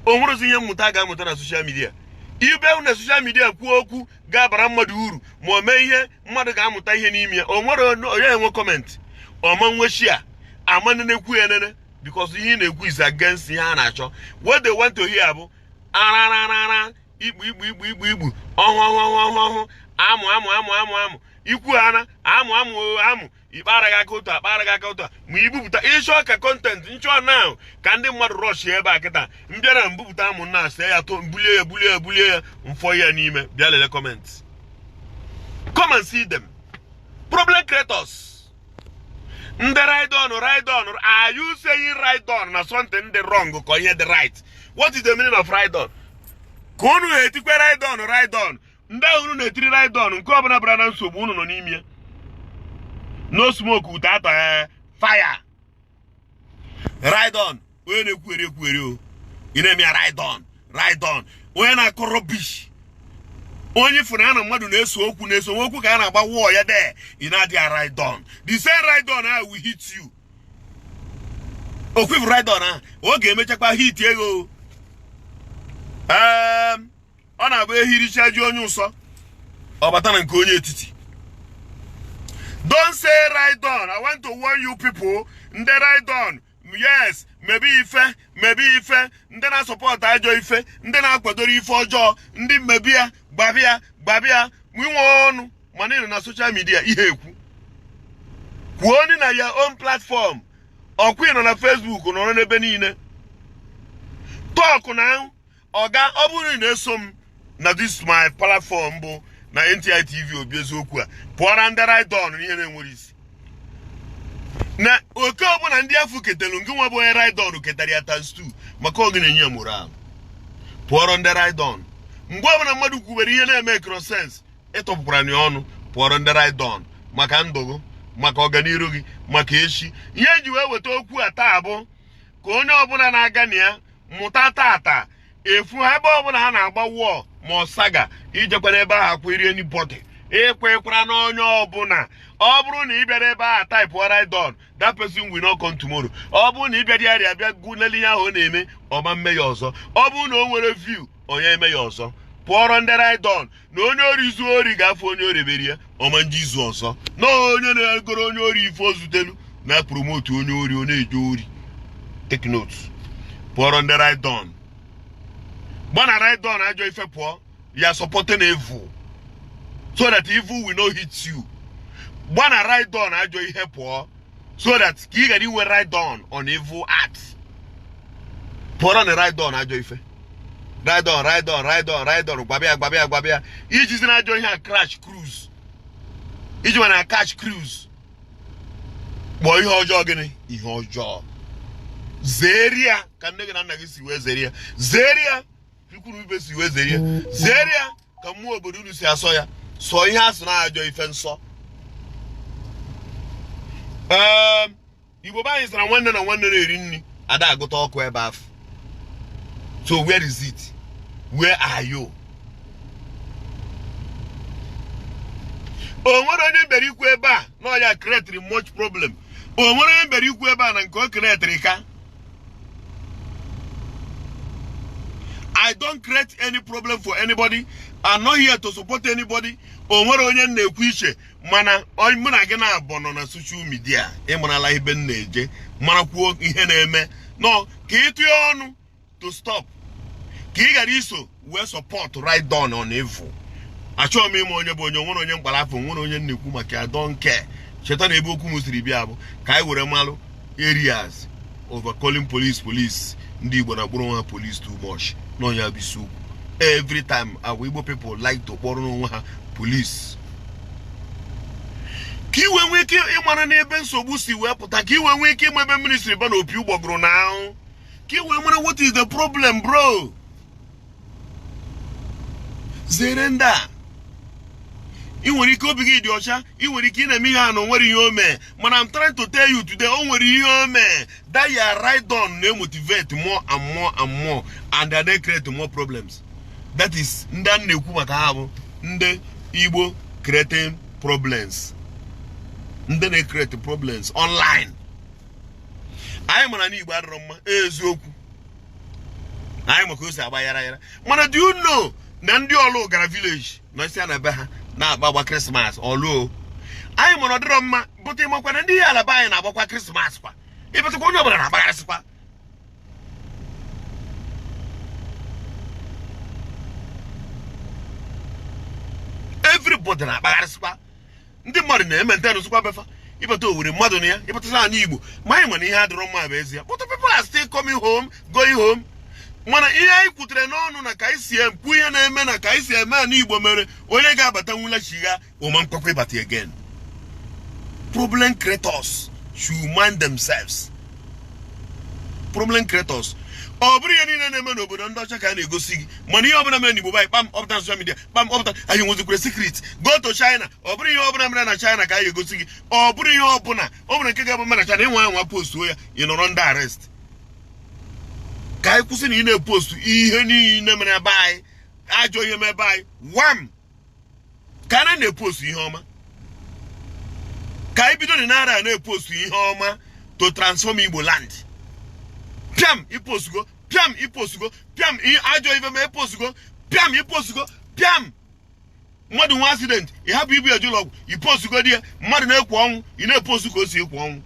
Onwere ihe mmụta ga-amụta na social media. Ibe na social media kwuo okwu ga-abara mmadụ uru ma o mee ihe mmadụ ga-amụta ihe n'ime ya. Onwere onye enwe comment. Ọma nwe share. Amana na-ekwu ya nene because ihe na-ekwu is against ihe a na-achọ. What they want to hear bụ arararara igbu ọhụ amụ ikwu ana amụ ikpara ga aka ụtọ ma ibupụta ịchọ ka content nchọ now ka ndị mmadụ rush ebe a kịta mbịara mbupụta amụ na ase ya to bulie ya mfọ ya n'ime bịa lele comment. Come and see them. Problem creators. Ndị ride on. Are you saying ride on na something the wrong ko ihe the right? What is the meaning of ride on? Kunu etikwe ride on. Ndị unu na-etiri ride on nke ọbụla bara na nsogbu unu nọ n'ime. No smoke without fire. Ride on. Onye na-ekwere o. Ị na-eme ride on. Onye na-akọ rubbish. Onye funa na mmadụ na-eso okwu ka a na-agba wall ya there. Ị na-adị ride on. The same ride on will hit you. Okwu ride on ọ ga-emechakwa hit ego. Ọ na-abụ ehiricha ji onye ụsọ. Ọ bata na nke onye etiti. Don't say ride on. I want to warn you people. Ndị ride on. Yes, maybe ife. Ndị na support ajọ ife. Ndị na-akwadoro ife ọjọọ. Ndị mebia, gbabia. Mwiwe ọnụ. Manịrị na social media ihe ekwu. Kwuo ni na your own platform. Ọkwa nọ na Facebook nọ n'ebe niile. Talk na Oga ọ bụrụ na-eso m na this my platform bụ na NTI TV obi eziokwu a pụọra ndị ride on ihe na-enwere isi. Na oke ọbụla ndị afọ ketelu nke nwa bụ onye ride on ketara ya times 2 maka oge na-enye ya moral. Pụọrọ ndị ride on. Mgbe ọbụla mmadụ kwubere ihe na-eme cross-sense ịtọpụkwara ya ọnụ pụọrọ ndị ride on maka ndụ, maka ọganiru gị, maka echi. Ihe eji wee weta okwu a taa bụ ka onye ọbụla na-aga na ya mụta tata efu ebe ọbụla ha na-agba wọọ ma ọsaga ijekwana ebe ahụ akwụiri anybody ekwekwara na onye ọbụla. Ọ bụrụ na ị bịara ebe ahụ type ride on, that person will not come tomorrow. Ọ bụrụ na ị bịara ya bịa gụnele ihe ahụ ọ na-eme ọma mme ya ọzọ. Ọ bụrụ na o nwere view onye eme ya ọzọ. Pụọrọ ndị ride on na onye ori zuo ori ga-afụ onye oreberi ya ọma nji izu ọzọ. Na onye na-egoro onye ori ife ozutelu na promote onye ori ọ na-eje ori. Take note. Pụọrọ ndị ride on. Gbana ride on ajọ ife pụọ, you are supporting evil so that evil will not hit you. Gbana ride on ajọ ihe pụọ so that ka ị gara iwe ride on evil acts. Pụọrọ na ride on ajọ ife. Ride on gbabịa ijizi na ajọ ihe a crash cruise. Iji mana catch cruise. Kpọọ ihe ọjọọ gịnị? Ihe ọjọọ. Zeria ka nne gị na nna gị si wee zeria. Zeria Ikuru ibe si wee zeria ka mmụọ obodo unu si asọ ya. Sọ ihe asụ na ajọ ife nsọ. Igbo anyị sara nwanne na nwanne na-eri nri ada agụta ọkụ ebe afọ. So where is it? Where are you? O nwere onye mbere ikwu ebe a na ọ ya create much problem. O nwere onye mbere ikwu ebe a na nke o create ka. I don't create any problem for anybody. I'm not here to support anybody. O nwere onye na-ekwu iche mana mụ na gị na-abọ nọ na social media ịmarala ibe na-eje mara kwuo ihe na-eme. No, ka ịtụọ ọnụ to stop. Ka ị gara iso wee support right down on evil. Achọghị m ime onye bụ onye nwere onye mkpalafọ nwere onye na-ekwu maka I don't care. Cheta na ebe okwu m siri bịa bụ ka anyị were malụ areas over calling police. Ndị Igbo na kpọrọ nwa police too much. No ya bisu. Every time our Igbo people like to kpọrọ nwa ha police. Ka iwe nwee ike ịmara n'ebe nsogbu si wee pụta. Ka iwe nwee ike ịma ebe ministry ba na opi ụgbọgụrụ na ahụ. Ka iwe mara what is the problem, bro? Zere ndị a. inwerike obi gị dị ọcha, inwerike ị na-eme ihe a na onwere ihe ome. Mana I'm trying to tell you today, onwere ihe ome. That you are right on, they motivate more and more and more, and they create more problems. That is ndị na-ekwu maka ha bụ ndị Igbo creating problems. Ndị na-create problems online. Anyị mara na Igbo adịrọ mma, eziokwu. Anyị maka o si agba yara yara. Mana do you know na ndị ọlụ gara village na isi na be ha na-agba Christmas ọlụ. Anyị mara ọdịrọ mma, bụta ịmakwa na ndị ihe ala be anyị na-agbakwa Christmas kwa. Ịbụtakwa onye ọbụla na-agbagharịsịkwa. Everybody na-agbagharịsịkwa. Ndị mmadụ na-emente n'ụsịkwa befa. Ịbụta owere mmadụ na ya, ịbụta sa anyị Igbo. Ma anyị mana ihe adịrọ mma bụ ezie. But people are still coming home, going home. Mana ihe anyị kwutere n'ọnụ na ka anyị si ekwu ihe na-eme na ka anyị si eme na Igbo mere onye ga-abata nwula chiga ụma mkpakwa ịbata again. Problem creators should mind themselves. Problem creators. Ọ bụrụ ihe niile na-eme n'obodo ndị ọcha ka a na-egosi gị. Mana ihe ọbụla mere n'Igbo anyị kpam ọpụta social media, kpam ọpụta anyị nwezikwara secret. Go to China. Ọ bụrụ ihe ọbụla mere na China ka a egosi gị. Ọ bụrụ ihe ọbụla, ọ bụrụ nke ga-abụ mere na China ịnwa anwa postuo ya, ị nọrọ under arrest. Ka anyị kwụsị na ị na-epostu ihe niile mere ebe anyị, ajọ ihe mere ebe anyị, wam! Ka a na-epostu ihe ọma. Ka anyị bido na na-epostu ihe ọma to transform Igbo land. Piam iposugo, piam iposugo, piam ajọ ife ma iposugo, piam iposugo, piam. Mmadụ nwa accident, ị hapụ ibu eju lọgwụ, iposugo di ya, mmadụ na-ekwu ọnwụ, ị na-eposu ka o si ekwu ọnwụ.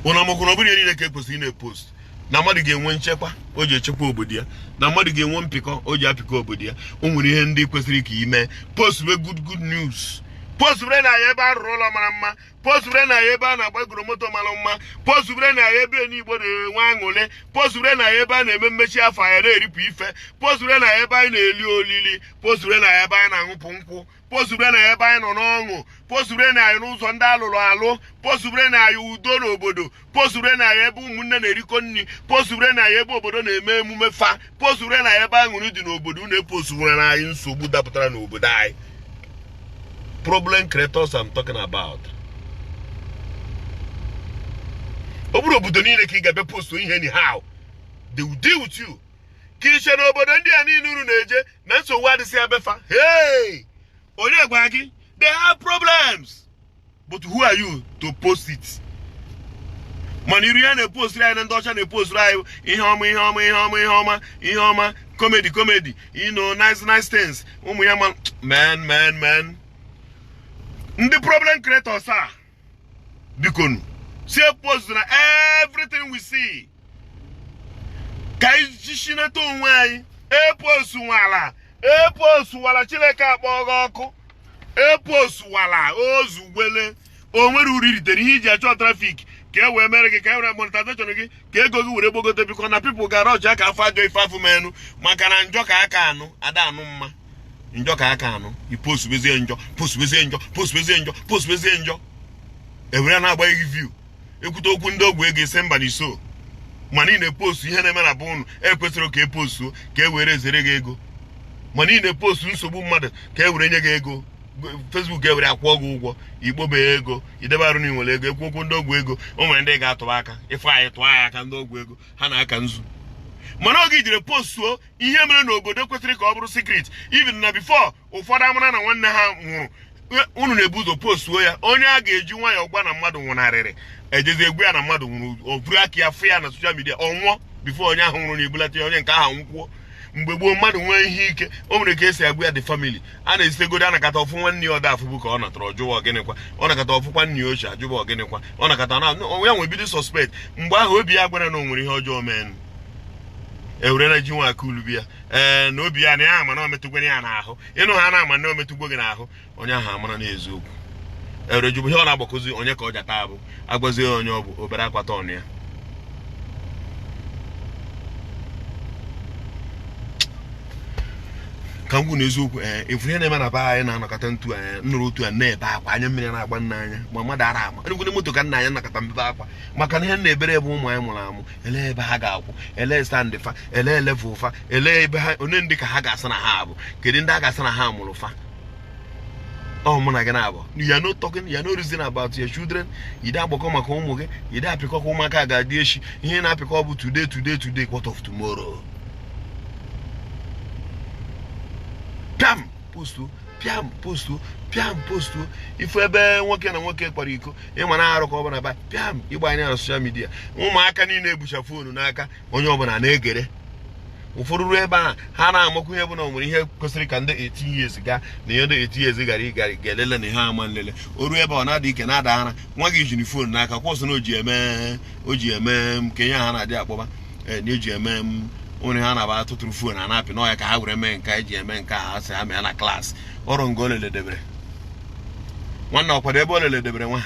Ụna mọkụ na ọ bụrụ ihe niile ka ekwesịrị ị na-epost. Na mmadụ ga-enwe nchekwa, o ji echekwa obodo ya. Na mmadụ ga-enwe mpịkọ, o ji apịkọ obodo ya. O nwere ihe ndị kwesịrị ka ime. Post we good news. Post we na ya ebe a rụrụ ụlọ mara mma. Post we na ya ebe a na-agba egoro moto mara mma. Post we na ya ebe n'Igbo na-enwe aṅụle. Post we na ya ebe a na-eme mmechi afọ ya na-eripụ ife. Post we na ya ebe anyị na-eli olili. Post we na ya ebe anyị na-aṅụpụ nkwụ. Post we na ya ebe anyị nọ n'ọṅụ. Post we na ya n'ụzọ ndị alụrụ alụ. Post we na ya udo n'obodo. Post we na ya ebe ụmụnne na-erikọ nri. Post we na ya ebe obodo na-eme emume fa. Post we na ya ebe aṅụrị dị n'obodo. Na-epost we na anyị nsogbu dapụtara n'obodo anyị. Problem creators I'm talking about. Obodo obodo niile ka ị ga-abịa postu ihe anyhow. They will deal with you. Ka ishe na obodo ndị a niile uru na-eje na nsogbu adịsị abefa. Hey! Onye gwa gị, they have problems. But who are you to post it? Mana iru ya na-epost anyị na ndị ọcha na-epost anyị ihe ọma ihe ọma ihe ọma ihe ọma ihe ọma comedy you know nice things. Ụmụ ya man. The problem creators are bikonu. See post na everything we see. Kai jishina to onwe post wala Chileke akpọgo ọkụ. Post wala ozugwele. Onwere uri ritere ihe iji achọ traffic. Ka e wee mere gị ka e were monetization gị ka ego gị were gbogote biko na people gara ọcha aka afọ ajọ ife afụ menu maka na njọ ka aka anụ ada anụ mma. Njọ ka aka anụ ipost bezie njọ post bezie njọ ewere na-agba review ekwute okwu ndị ogwe ego ese mba n'iso mana ị na-epost ihe na-eme na bụ unu ekwesịrị ka epostu ka e were ezere gị ego mana ị na-epost nsogbu mmadụ ka e were nye gị ego Facebook ewere akwụọ gị ụgwọ ikpobe ego idebe arụ na inwere ego ekwu okwu ndị ogwe ego o nwere ndị ga-atụba aka ife anyị tụọ anyị aka ndị ogwe ego ha na-aka nzu. Mana oge ijire postuo ihe mere n'obodo kwesịrị ka ọ bụrụ secret even na before ụfọdụ amara na nwanne ha nwụrụ unu na-ebu ụzọ postuo ya onye a ga-eji nwayọọ gwa na mmadụ nwụnarịrị ejezi egwu ya na mmadụ nwụrụ o buru aka ya fụ ya na social media ọ nwụọ before onye ahụ nwụrụ na-ebulata ya onye nke ahụ nwụkwuo. Mgbe gboo mmadụ nwee ihe ike o nwere ka esi agwa ya the family a na-esitegodi anakata ọfụ nwanne ya ọda afụbụ ka ọ natara ọjụwa ọgịnịkwa ọ nakata ọfụkwa nne ya ochie ajụba ọgịnịkwa ọ nakata na ya nwee bido suspect mgbe ahụ obi ya gwara na o nwere ihe ọjọọ mee ewere na ji nwa aka ulubi ya na obi ya na ya ama na ometụgwere ya n'ahụ ịnụ ha na-ama na ometụgwo gị n'ahụ onye ahụ amara n'eziokwu ewere jụbụ ihe ọ na-agbakozi onye ka ọ jata abụ agwazie onye ọ bụ obere akwata ọnụ ya. ka ngwu n'eziokwu efu ihe na-eme na be anyị na-anọkọta ntu nnụrụ otu a na-ebe akwa anya mmiri na-agba nna anya ma mmadụ ara ama ngwune moto ka nna anya nakọta mbebe akwa maka na ihe na-ebere ebe ụmụ anyị mụrụ amụ ele ebe ha ga-akwụ ele stand fa ele level fa ele ebe ha onye ndị ka ha ga-asa na ha bụ kedu ndị a ga-asa na ha mụrụ fa mụ na gị na-abụ you are not talking, you are not reasoning about your children. Ide agbakọ maka ụmụ gị, ide apịkọ ka ụmụaka ga-adị echi. Ihe na-apịkọ bụ today, what of tomorrow? Piam postu, piam postu, piam postu. Ifu ebe nwoke na nwoke kpara iko, ịma na arụ ka ọ bụla ba, piam ịgba anya na social media. Ụmụaka niile ebucha fonu n'aka, onye ọbụla na-egere. Ụfọdụ ruo ebe a ha na-amakwu ihe bụ na o nwere ihe kwesịrị ka ndị 18 years gaa na ihe ndị 8 years gara ga-elele na ihe ama nlele o ruo ebe ọ na-adị ike na-ada ara nwa gị jiri fon n'aka kwọsọ na o ji eme m ka ihe ha na-adị akpọba na eji eme m onye ha na-aba atụtụrụ fon a na-apị n'ọya ka ha were mee nke eji eme nke ha sị ha mee na klaasị ọrụ ngo leledebere nwanne ọkwado ebe o leledebere nwa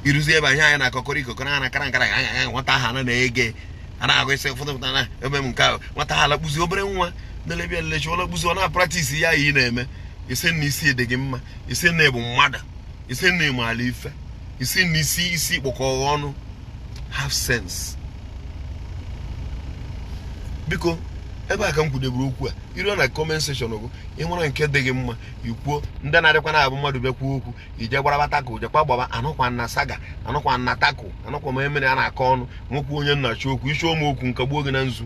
iruzi ebe ihe anyị na-akọkọrọ ikokọrọ ha na kara nkara nwata ha na-ege ana agụ ise ụfọdụ na ebe m nke ahụ nwata ha alakpuzi obere nwa na-elebia nlechi ọlakpuzi ọ na-apratisi ya yi na-eme ise na isi dị gị mma ise na ebu mmadụ ise na emu ala ife ise na isi kpọkọ ọnụ have sense. Biko ebe a ka m kwudeburu okwu a iruo na comment section ọgụ ịmara nke dị gị mma ikwuo ndị na-adịkwa na-abụ mmadụ bịakwuo okwu ije gbaraba tako jekwa gbaba anụkwa na saga anụkwa na tako anụkwa ma emere a na-akọ ọnụ nwekwu onye nnachi okwu isi ụmụ okwu nke gbuo gị na nzu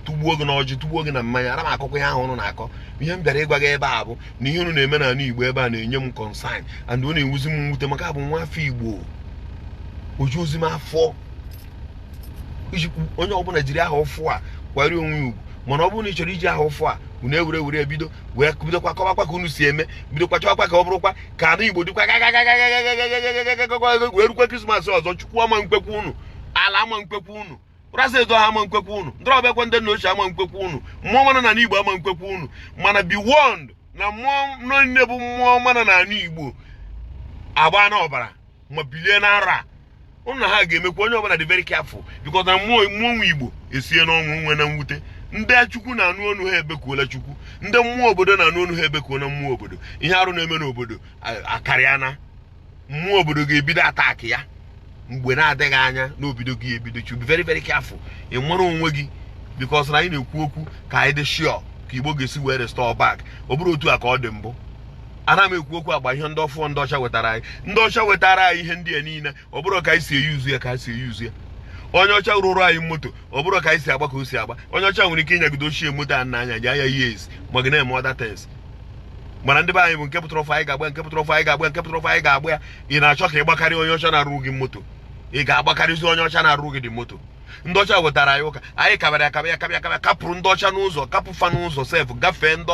tugbuo gị na ọjị tugbuo gị na mmanya ara m akụkọ ihe ahụ ụnụ na-akọ ihe m bịara ịgwa gị ebe a bụ na ihe unu na-eme n'ala Igbo ebe a na-enye m consign and ọ na-ewuzi m mwute maka abụ nwa afọ Igbo oji ozi m afọ onye ọbụla jiri aha ụfụ a kwari onwe ugwu mana ọ bụrụ na ị chọrọ iji aha ụfụ a unu ewure ebido wee bidokwa kọwakwa ka unu si eme bidokwa chọwakwa ka ọ bụrụkwa ka ana Igbo dịkwa wee rukwa Krismas ọzọ Chukwu ama mkpekwu unu ala ama mkpekwu unu Raza edo ha ama mkpekwu unu ndị ọbịakwa ndị nna ochie ama mkpekwu unu mmụọ mana na Igbo ama mkpekwu unu mana be warned na mmụọ nne bụ mmụọ mana na Igbo agba na ọbara ma bilie na ara unu na ha ga-emekwa onye ọbụla dị very careful because na mmụọ Igbo esie n'ọnwụ nwe na mwute ndị Chukwu na-anụ ọnụ ha ebekuola Chukwu ndị mmụọ obodo na-anụ ọnụ ha ebekuola mmụọ obodo ihe arụ na-eme n'obodo akarịa na mmụọ obodo ga-ebido ataki ya mgbe na-adịghị anya n'obido gị ebido chu be very very careful ị mara onwe gị because na anyị na-ekwu okwu ka anyị dị sure ka Igbo ga-esi wee restore back ọ bụrụ otu a ka ọ dị mbụ ana m ekwu okwu agba ihe ndị ọfụ ndị ọcha wetara anyị ndị ọcha wetara anyị ihe ndị a niile ọ bụrụ ka anyị si eyuzu ya ka anyị si eyuzu ya onye ọcha rụrụ anyị moto ọ bụrụ ka anyị si agba ka o si agba onye ọcha nwere ike ịnyagide ochie moto a n'anya ji anya years ma gị na-eme other things mana ndị be anyị bụ nke pụtara ọfụ anyị ga-agba nke pụtara ọfụ anyị ga-agba nke pụtara ọfụ anyị ga-agba ya ị na-achọ ka ị gbakarị onye ọcha na-arụ gị moto ị ga-agbakarịzi onye ọcha na-arụ gị dị moto ndị ọcha wetara anyị ụka anyị kabara akabịa kapụrụ ndị ọcha n'ụzọ kapụfa n'ụzọ sef gafee ndị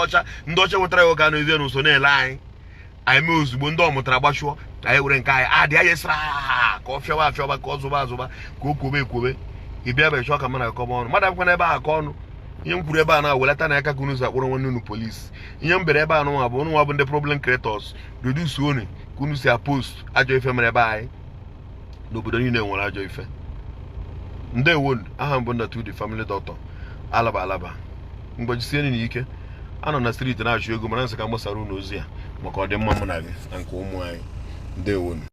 ọcha wetara ya ụka n'ezie n'ụzọ na-ele anyị mee ozugbo ndị ọ mụtara gbachụọ anyị were nke anyị adị anyị sara ka ọ fịawa ka ọ zụba ka o kwobe ị bịa bịa chọọ ka mana akọba ọnụ mmadụ akwụkwọ n'ebe a akọ ọnụ ihe m kwuru ebe a na-awelata na aka ka unu si akpọrọ nwanne unu polisi ihe m bere ebe a nụnwa bụ unu nwa bụ ndị problem creators reduce unu ka unu si apost ajọ ife mere ebe anyị n'obodo niile nwere ajọ ife ndewo aha m bụ Nnatude family doctor alaba mgbajisie na ike anọ na street na-achụ ego mana nsị ka gbasara unu ozi ya maka ọdịmma mụ na gị na nke ụmụ anyị ndewo